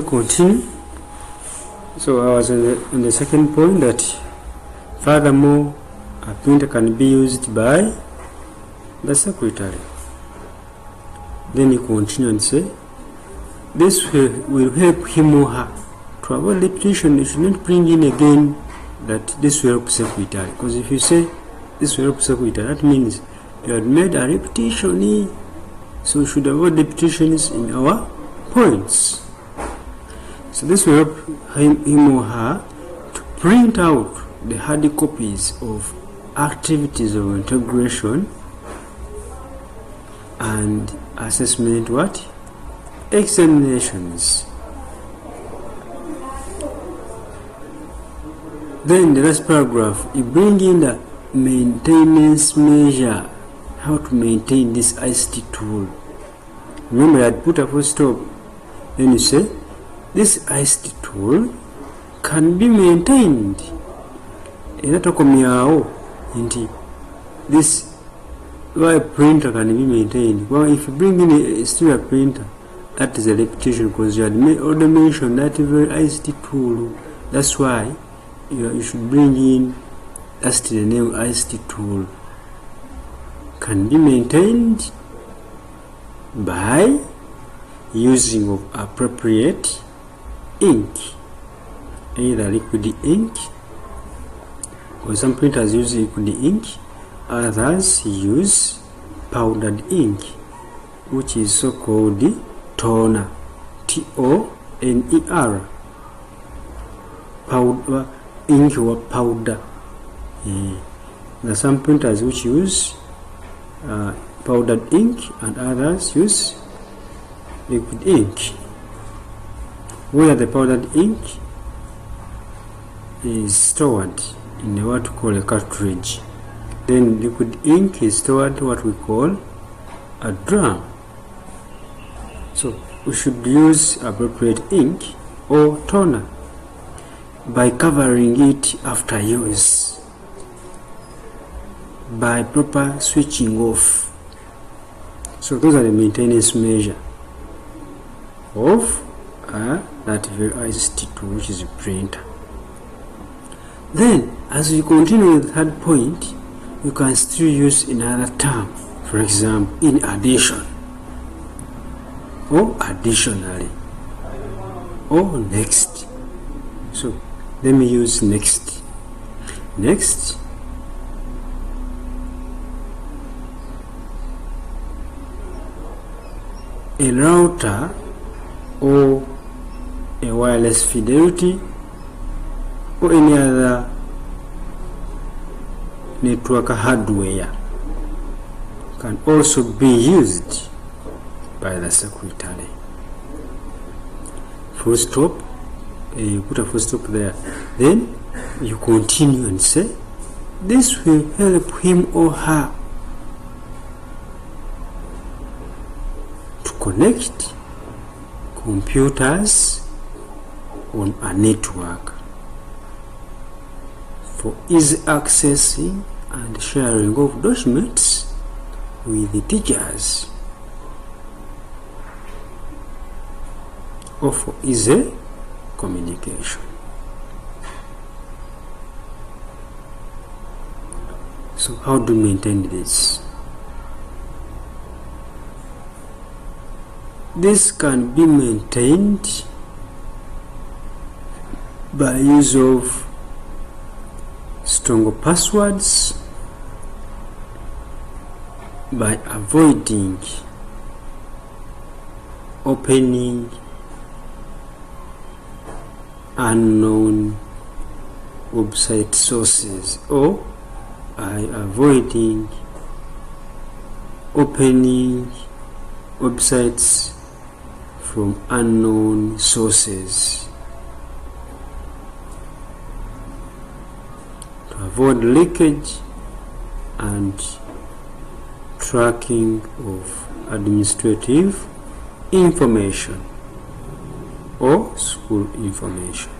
continue. So I was on the second point that furthermore a printer can be used by the secretary. Then you continue and say this will help him or her to avoid repetition. You should not bring in again that this will help secretary, because if you say this will help secretary, that means you had made a repetition. So we should avoid repetitions in our points. So this will help him or her to print out the hard copies of activities of integration and assessment examinations. Then the last paragraph, you bring in the maintenance measure, how to maintain this ICT tool. Remember, I had put a full stop. Then you say this ICT tool can be maintained. This printer can be maintained. Well, if you bring in still a printer, that is a repetition, because you had already mentioned that very ICT tool. That's why you should bring in, that's the name, ICT tool. Can be maintained by using of appropriate ink, either liquid ink, or some printers use liquid ink, others use powdered ink, which is so called toner, T-O-N-E-R, powder ink or powder. There are some printers which use powdered ink and others use liquid ink. Where the powdered ink is stored in what we call a cartridge, then liquid ink is stored what we call a drum. So we should use appropriate ink or toner by covering it after use, by proper switching off. So those are the maintenance measure of that very ICT tool, which is a printer. Then as we continue with the third point, you can still use another term, for example, in addition, or additionally, or next. So let me use next. Next, a router or a wireless fidelity or any other network hardware can also be used by the secretary. Full stop. You put a full stop there. Then you continue and say this will help him or her to connect computers on a network for easy accessing and sharing of documents with the teachers, or for easy communication. So how do we maintain this? This can be maintained by use of stronger passwords, by avoiding opening unknown website sources, or by avoiding opening websites from unknown sources, to avoid leakage and tracking of administrative information or school information.